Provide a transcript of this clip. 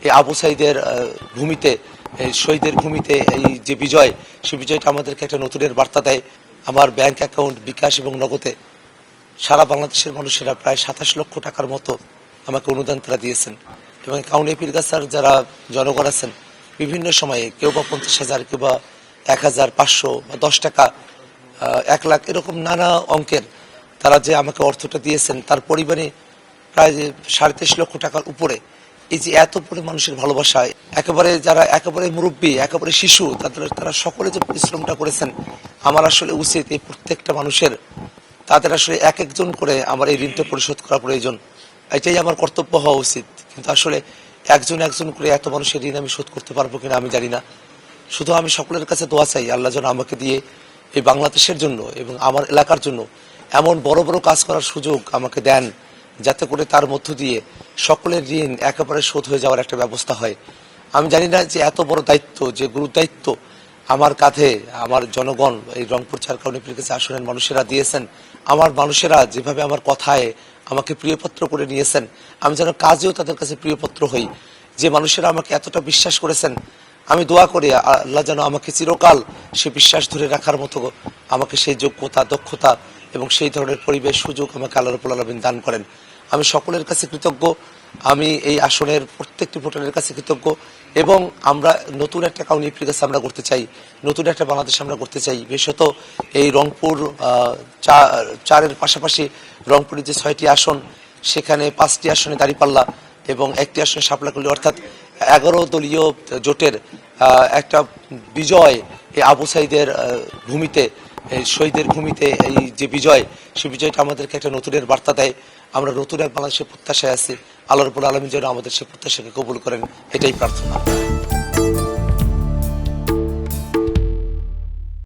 এই আবু সাইদের ভূমিতে, শহীদের ভূমিতে এই যে বিজয়, সেই বিজয়টা আমাদেরকে একটা নতুনের বার্তা দেয়। আমার ব্যাংক অ্যাকাউন্ট বিকাশ এবং নগদে সারা বাংলাদেশের মানুষেরা প্রায় ২৭ লক্ষ টাকার মতো আমাকে অনুদান তারা দিয়েছেন। এবং কাউনিয়া পীরগাছার যারা জনগণ আছেন, বিভিন্ন সময়ে কেউ বা ৫০,০০০, কেউ বা ১,০০০, ৫০০ বা ১০ টাকা, ১ লাখ, এরকম নানা অঙ্কের তারা যে আমাকে অর্থটা দিয়েছেন, তার পরিমাণে প্রায় ৩.৫ লক্ষ টাকার উপরে। এই যে এত মানুষের ভালোবাসা, একেবারে যারা একেবারে মুরব্বী, একেবারে শিশু, তারা সকলে যে পরিশ্রমটা করেছেন, আমার আসলে উচিত এই প্রত্যেকটা মানুষের, তাদের আসলে এক একজন করে আমার এই ঋণটা পরিশোধ করা প্রয়োজন। এটাই আমার কর্তব্য হওয়া উচিত। কিন্তু আসলে একজন একজন করে এত মানুষের ঋণ আমি শোধ করতে পারবো কিনা আমি জানি না। শুধু আমি সকলের কাছে দোয়া চাই, আল্লাহ যেন আমাকে দিয়ে এই বাংলাদেশের জন্য এবং আমার এলাকার জন্য এমন বড় বড় কাজ করার সুযোগ আমাকে দেন, যাতে করে তার মধ্য দিয়ে সকলের ঋণ একেবারে শোধ হয়ে যাওয়ার একটা ব্যবস্থা হয়। আমি জানি না যে এত বড় দায়িত্ব, যে গুরু দায়িত্ব আমার কাঁধে আমার জনগণ, এই রংপুর ৪ কাউনিয়া পীরগাছা আসনের মানুষেরা দিয়েছেন। আমার মানুষেরা যেভাবে আমার কথায় আমাকে প্রিয়পত্র করে নিয়েছেন, আমি যেন কাজেও তাদের কাছে প্রিয়পত্র হই। যে মানুষেরা আমাকে এতটা বিশ্বাস করেছেন, আমি দোয়া করি আল্লাহ যেন আমাকে চিরকাল সে বিশ্বাস ধরে রাখার মতো আমাকে সেই যোগ্যতা, দক্ষতা এবং সেই ধরনের পরিবেশ, সুযোগ আমাকে আল্লাহ রাব্বুল আলামিন দান করেন। আমি সকলের কাছে কৃতজ্ঞ। আমি এই আসনের প্রত্যেকটি ভোটারের কাছে কৃতজ্ঞ। এবং আমরা নতুন একটা কাউনিয়া পীরগাছা আমরা করতে চাই, নতুন একটা বাংলাদেশ আমরা করতে চাই। বিশেষত এই রংপুর ৪-এর পাশাপাশি রংপুরের যে ৬টি আসন, সেখানে ৫টি আসনে দাঁড়িপাল্লা এবং ১টি আসনে শাপলাকলি, অর্থাৎ ১১ দলীয় জোটের একটা বিজয়, এই আবু সাইদের ভূমিতে, শহীদের ভূমিতে এই যে বিজয়, সেই বিজয়টা আমাদেরকে একটা নতুনের বার্তা দেয়। আমরা নতুন এক বাংলাদেশের প্রত্যাশায় আছি। আল্লাহ রাব্বুল আলামিন যেন আমাদের সে প্রত্যাশাকে কবুল করেন, এটাই প্রার্থনা।